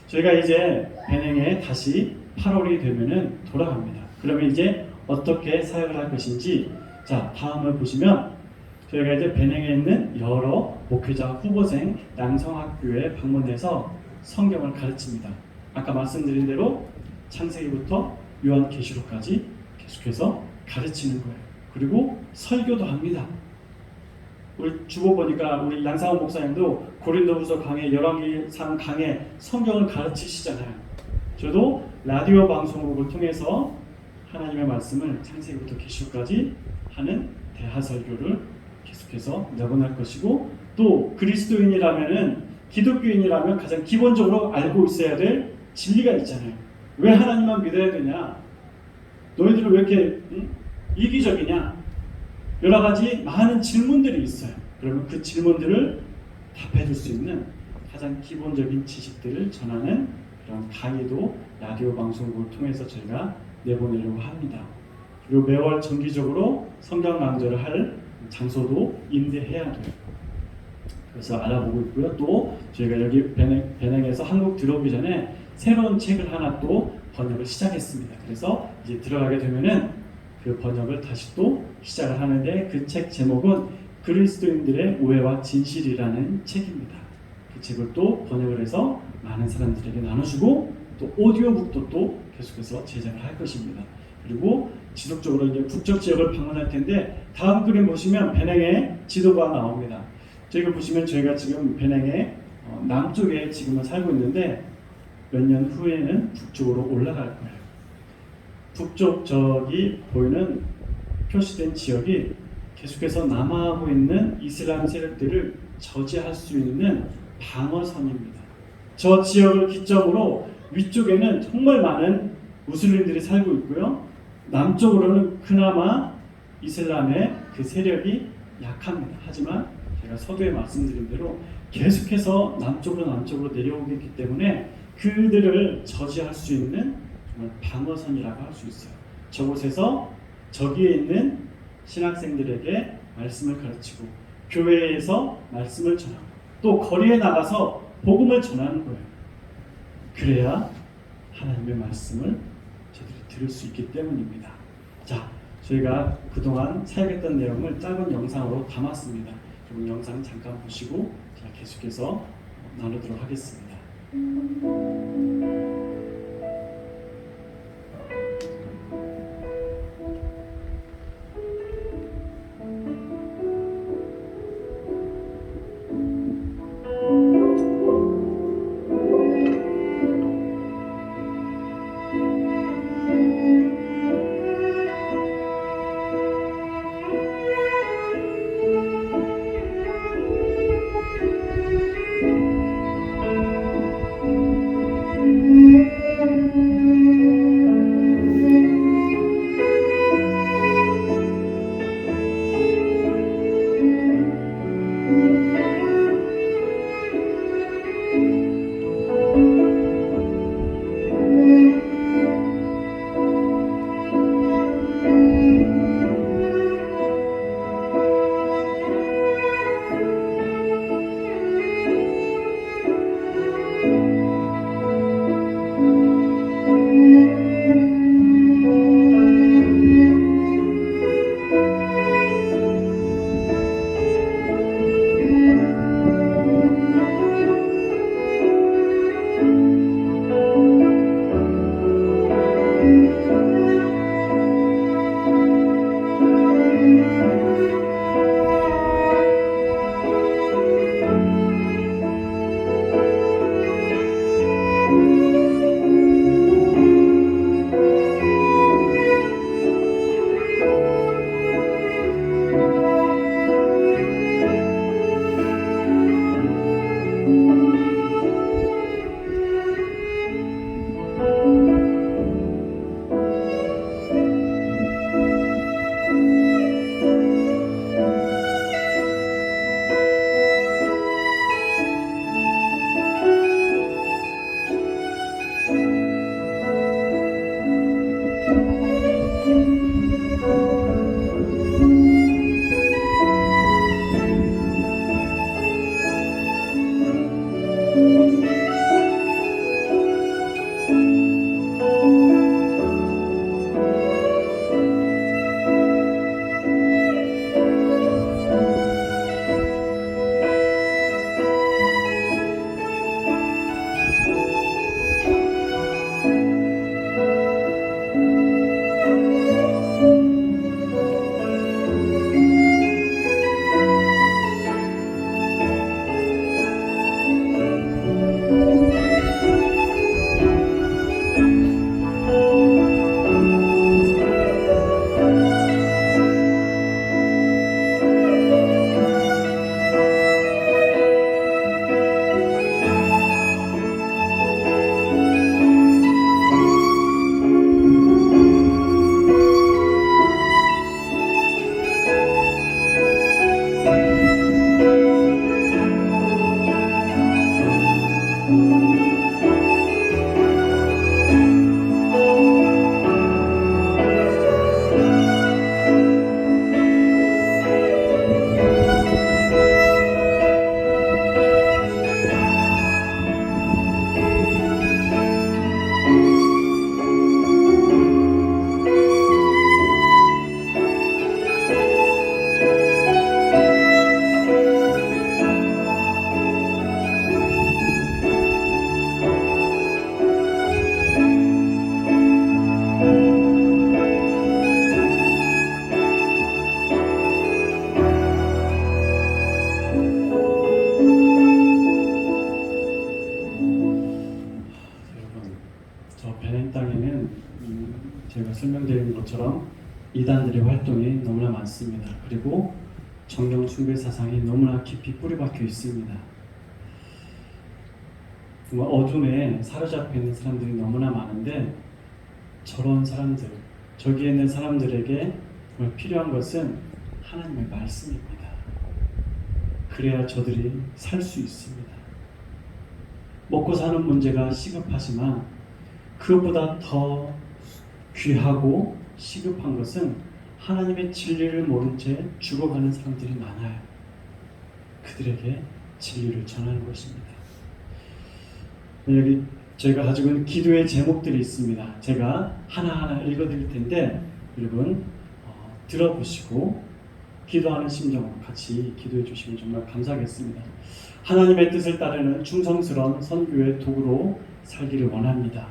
저희가 이제 베냉에 다시 8월이 되면은 돌아갑니다. 그러면 이제 어떻게 사역을 할 것인지, 자, 다음을 보시면 저희가 이제 베냉에 있는 여러 목회자 후보생 양성학교에 방문해서 성경을 가르칩니다. 아까 말씀드린 대로 창세기부터 요한계시록까지 계속해서 가르치는 거예요. 그리고 설교도 합니다. 우리 주보 보니까 우리 양상원 목사님도 고린도후서 강해, 열왕기상 강해 성경을 가르치시잖아요. 저도 라디오 방송국을 통해서 하나님의 말씀을 창세기부터 계시록까지 하는 대하설교를 계속해서 내보낼 것이고, 또 그리스도인이라면은, 기독교인이라면 가장 기본적으로 알고 있어야 될 진리가 있잖아요. 왜 하나님만 믿어야 되냐? 너희들은 왜 이렇게 이기적이냐? 여러 가지 많은 질문들이 있어요. 그러면 그 질문들을 답해줄 수 있는 가장 기본적인 지식들을 전하는 그런 강의도 라디오 방송국을 통해서 저희가 내보내려고 합니다. 그리고 매월 정기적으로 성경 강좌를 할 장소도 임대해야 돼요. 그래서 알아보고 있고요. 또 저희가 여기 베냉에서 한국 들어오기 전에 새로운 책을 하나 또 번역을 시작했습니다. 그래서 이제 들어가게 되면은 그 번역을 다시 또 시작을 하는데, 그 책 제목은 그리스도인들의 오해와 진실이라는 책입니다. 그 책을 또 번역을 해서 많은 사람들에게 나눠주고, 또 오디오북도 또 계속해서 제작을 할 것입니다. 그리고 지속적으로 이제 북쪽 지역을 방문할 텐데, 다음 그림 보시면 베냉의 지도가 나옵니다. 저희가 보시면 저희가 지금 베냉의 남쪽에 지금은 살고 있는데 몇 년 후에는 북쪽으로 올라갈 거예요. 북쪽 저기 보이는 표시된 지역이 계속해서 남하하고 있는 이슬람 세력들을 저지할 수 있는 방어선입니다. 저 지역을 기점으로 위쪽에는 정말 많은 무슬림들이 살고 있고요. 남쪽으로는 그나마 이슬람의 그 세력이 약합니다. 하지만 제가 서두에 말씀드린 대로 계속해서 남쪽으로 내려오기 때문에 그들을 저지할 수 있는 정말 방어선이라고 할 수 있어요. 저곳에서 저기에 있는 신학생들에게 말씀을 가르치고, 교회에서 말씀을 전하고, 또 거리에 나가서 복음을 전하는 거예요. 그래야 하나님의 말씀을 저들이 들을 수 있기 때문입니다. 자, 저희가 그동안 사역했던 내용을 짧은 영상으로 담았습니다. 그 영상 잠깐 보시고 제가 계속해서 나누도록 하겠습니다. 이단들의 활동이 너무나 많습니다. 그리고 정령 숭배 사상이 너무나 깊이 뿌리박혀 있습니다. 정말 어둠에 사로잡혀 있는 사람들이 너무나 많은데 저런 사람들, 저기에 있는 사람들에게 정말 필요한 것은 하나님의 말씀입니다. 그래야 저들이 살 수 있습니다. 먹고 사는 문제가 시급하지만 그것보다 더 귀하고 시급한 것은 하나님의 진리를 모른 채 죽어가는 사람들이 많아요. 그들에게 진리를 전하는 것입니다. 여기 저희가 가지고 있는 기도의 제목들이 있습니다. 제가 하나하나 읽어드릴 텐데 여러분 들어보시고 기도하는 심정으로 같이 기도해 주시면 정말 감사하겠습니다. 하나님의 뜻을 따르는 충성스러운 선교의 도구로 살기를 원합니다.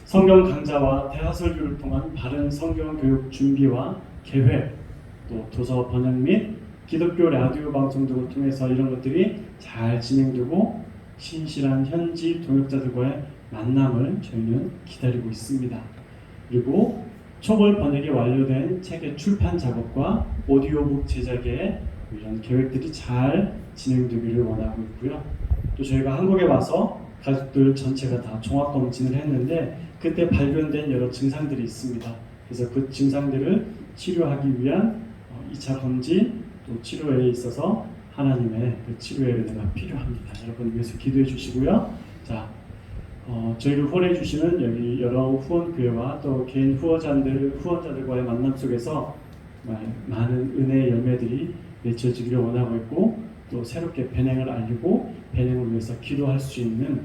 성경 강좌와 대화 설교를 통한 바른 성경 교육 준비와 계획, 또 도서 번역 및 기독교 라디오 방송 등을 통해서 이런 것들이 잘 진행되고 신실한 현지 동역자들과의 만남을 저희는 기다리고 있습니다. 그리고 초벌 번역이 완료된 책의 출판 작업과 오디오북 제작에 이런 계획들이 잘 진행되기를 원하고 있고요. 또 저희가 한국에 와서 가족들 전체가 다 종합검진을 했는데 그때 발견된 여러 증상들이 있습니다. 그래서 그 증상들을 치료하기 위한 2차 검진 또 치료에 있어서 하나님의 그 치료의 은혜가 필요합니다. 여러분 위해서 기도해 주시고요. 자, 저희를 후원해 주시는 여기 여러 후원교회와 또 개인 후원자들과의 만남 속에서 많은 은혜의 열매들이 맺혀지기를 원하고 있고 또 새롭게 배낭을 알리고 배낭을 위해서 기도할 수 있는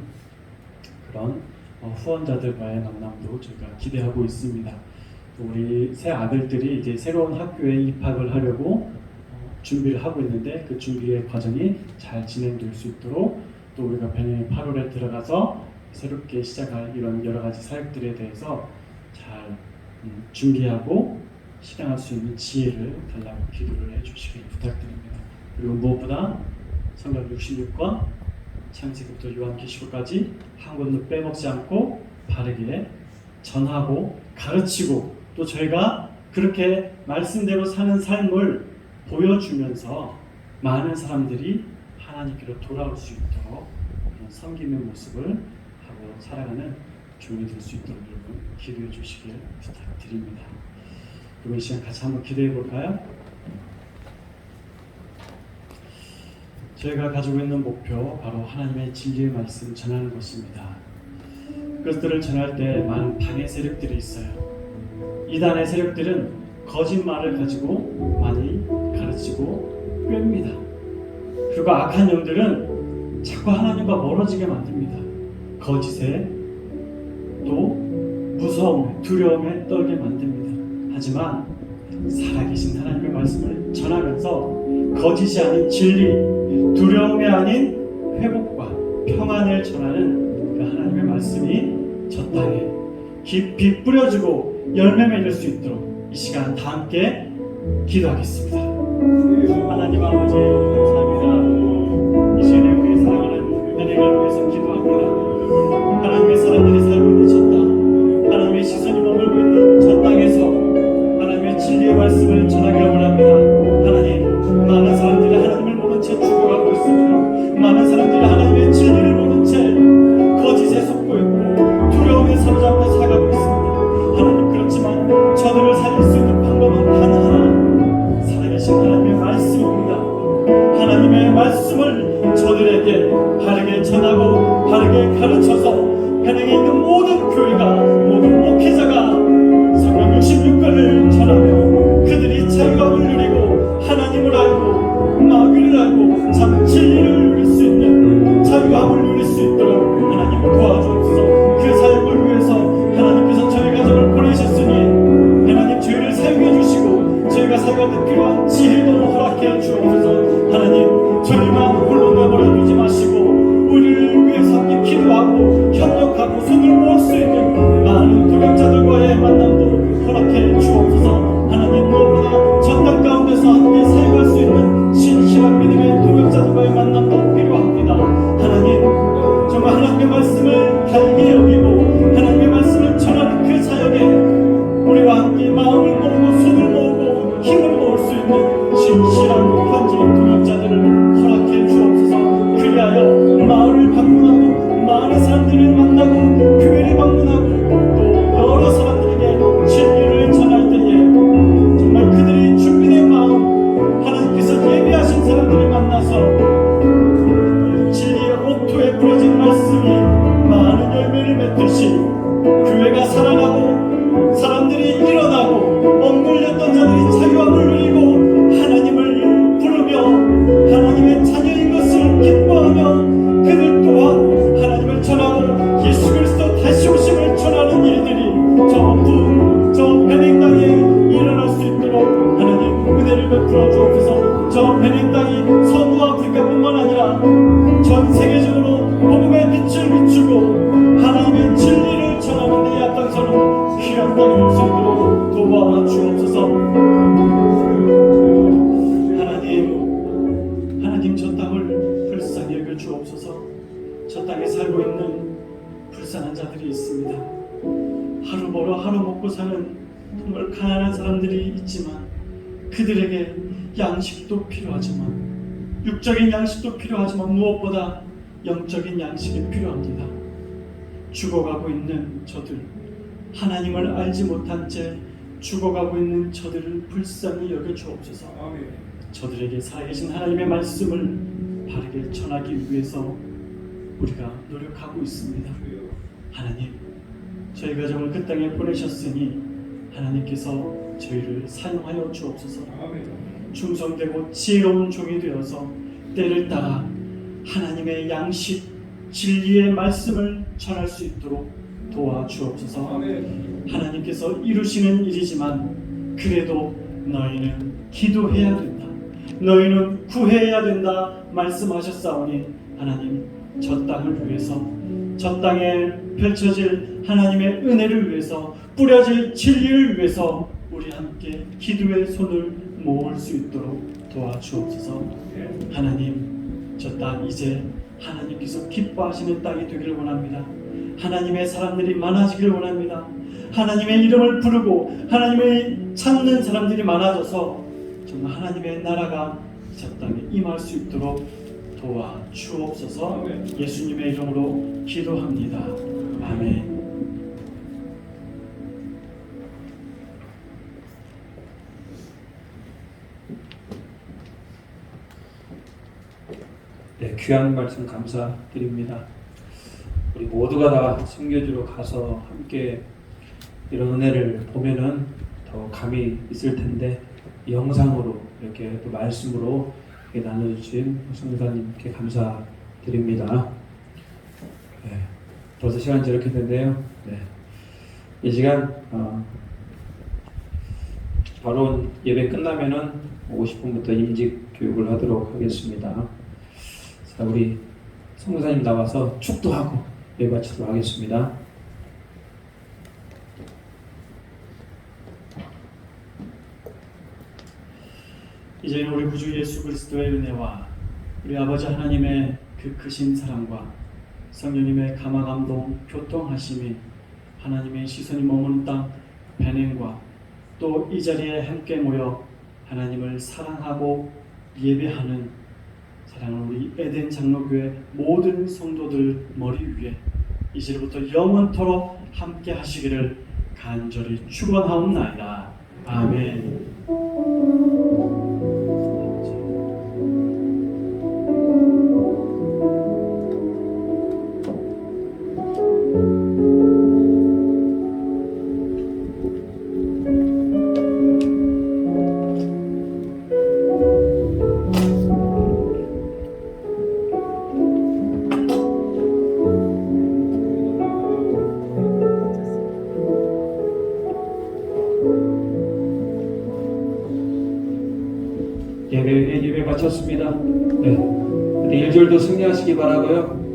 그런 후원자들과의 만남도 저희가 기대하고 있습니다. 또 우리 새 아들들이 이제 새로운 학교에 입학을 하려고 준비를 하고 있는데 그 준비의 과정이 잘 진행될 수 있도록 또 우리가 배낭의 8월에 들어가서 새롭게 시작할 이런 여러 가지 사역들에 대해서 잘 준비하고 실행할 수 있는 지혜를 달라고 기도를 해주시길 부탁드립니다. 그리고 무엇보다 성경 66권 창세기부터 요한계시록까지 한 권도 빼먹지 않고 바르게 전하고 가르치고 또 저희가 그렇게 말씀대로 사는 삶을 보여주면서 많은 사람들이 하나님께로 돌아올 수 있도록 섬기는 모습을 하고 살아가는 종이 될 수 있도록 여러분 기도해 주시길 부탁드립니다. 그리고 이 시간 같이 한번 기도해 볼까요? 저희가 가지고 있는 목표 바로 하나님의 진리의 말씀을 전하는 것입니다. 그것들을 전할 때 많은 방해 세력들이 있어요. 이단의 세력들은 거짓말을 가지고 많이 가르치고 꿰입니다. 그리고 악한 영들은 자꾸 하나님과 멀어지게 만듭니다. 거짓에 또 무서움에 두려움에 떨게 만듭니다. 하지만 살아계신 하나님의 말씀을 전하면서 거짓이 아닌 진리, 두려움이 아닌 회복과 평안을 전하는 그 하나님의 말씀이 저 땅에 깊이 뿌려지고 열매 맺을 수 있도록 이 시간 다 함께 기도하겠습니다. 하나님 아버지 감사합니다. 이 시간에 우리 사랑하는 은혜를 위해서 기도합니다. 하나님의 사람들이 살고 있는 저 땅, 하나님의 시선이 머물고 있는 저 땅에서 하나님의 진리의 말씀을 전하기를 원합니다. 하나님, 많은 사람들이 하나님을 모른 채 죽어가고 있습니다. 많은 사람들이 하나님의 진리를 모른 채 거짓에 속고 있고 두려움에 사로잡혀 살아가고 있습니다. 하나님, 그렇지만 저들을 살릴 수 있는 방법은 하나하나 살아계신 하나님의 말씀입니다. 하나님의 말씀을 저들에게 바르게 전하고 바르게 가르쳐서 현행에 있는 모든 교회가 모든 목회자가 성경 66권을 전하며 그들이 자유함을 누리고 하나님을 알고 마귀를 알고 참 진리를 누릴 수 있는 자유함을 누릴 수 있도록 하나님 도와주옵소서. 그 사역을 위해서 하나님께서 저희 가정을 보내셨으니 하나님 저희를 사용해 주시고 저희가 사역할 필요한 지혜도 허락해 주옵소서. 하나님 저희 마음을 홀로 내버려 두지 마시고 우리를 위해서 함께 기도하고 협력하고 손을 모을 수 있는 많은 동역자들과의 만남도 허락해 주옵소서. 하나님 무엇보다 전 땅 가운데서 함께 사역할 수 있는 신실한 믿음의 동역자들과의 만남도 필요합니다. 하나님 정말 하나님의 말씀을 달게 여기고 하나님의 말씀을 전하는 그 사역에 우리와 함께 마음을 모으고 진실한 편지 동역자들을 허락해 주옵소서. 그리하여 마을을 방문하고 많은 사람들을 만나고 교회를 방문하고 또 여러 사람들에게 진리를 전할 때에 정말 그들이 준비된 마음, 하나님께서 예비하신 사람들을 만나서 진리의 옥토에 부러진 말씀이 많은 열매를 맺듯이 교회가 살아나고 사람들이 일어나고 억눌렸던 자들이 자유함을 누리고 하나님을 부르며 하나님의 자녀인 것을 기뻐하며 그들 또한 하나님을 전하고 예수 그리스도 다시 오심을 전하는 일들이 저 베냉 땅에 일어날 수 있도록 하나님 은혜를 베풀어 주옵소서. 저 베냉 땅이 서부 아프리카뿐만 아니라 전 세계적으로 복음의 빛을 비추고 하나님의 진리를 전하는 데 앞장서는 귀한 땅이 될 수 있도록 도와주옵소서. 하나님 저 땅을 불쌍히 여겨 주옵소서. 저 땅에 살고 있는 불쌍한 자들이 있습니다. 하루 벌어 하루 먹고 사는 정말 가난한 사람들이 있지만 그들에게 양식도 필요하지만 육적인 양식도 필요하지만 무엇보다 영적인 양식이 필요합니다. 죽어가고 있는 저들, 하나님을 알지 못한 채 죽어가고 있는 저들을 불쌍히 여겨 주옵소서. 저들에게 살아계신 하나님의 말씀을 바르게 전하기 위해서 우리가 노력하고 있습니다. 하나님, 저희 가정을 그 땅에 보내셨으니 하나님께서 저희를 사용하여 주옵소서. 충성되고 지혜로운 종이 되어서 때를 따라 하나님의 양식, 진리의 말씀을 전할 수 있도록 도와주옵소서. 하나님께서 이루시는 일이지만 그래도 너희는 기도해야 된다, 너희는 구해야 된다 말씀하셨사오니 하나님 저 땅을 위해서, 저 땅에 펼쳐질 하나님의 은혜를 위해서, 뿌려질 진리를 위해서 우리 함께 기도의 손을 모을 수 있도록 도와주옵소서. 하나님 저 땅 이제 하나님께서 기뻐하시는 땅이 되기를 원합니다. 하나님의 사람들이 많아지기를 원합니다. 하나님의 이름을 부르고 하나님을 찾는 사람들이 많아져서 정말 하나님의 나라가 저 땅에 임할 수 있도록 도와주옵소서. 예수님의 이름으로 기도합니다. 아멘. 네, 귀한 말씀 감사드립니다. 우리 모두가 다 선교지로 가서 함께 이런 은혜를 보면은 더 감이 있을 텐데 영상으로 이렇게 또 말씀으로 이렇게 나눠주신 성도사님께 감사드립니다. 네, 벌써 시간이 이렇게 됐네요. 네, 이 시간 바로 예배 끝나면은 50분부터 임직 교육을 하도록 하겠습니다. 자, 우리 성도사님 나와서 축도하고 예배 마치도록 하겠습니다. 이제는 우리 구주 예수 그리스도의 은혜와 우리 아버지 하나님의 그 크신 사랑과 성령님의 감화 감동 교통하심이 하나님의 시선이 머무는 땅 베냉과 또 이 자리에 함께 모여 하나님을 사랑하고 예배하는 사랑하는 우리 에덴 장로교회 모든 성도들 머리 위에 이제부터 영원토록 함께 하시기를 간절히 축원하옵나이다. 아멘. 예배 마쳤습니다. 네, 1절도 승리하시기 바라고요.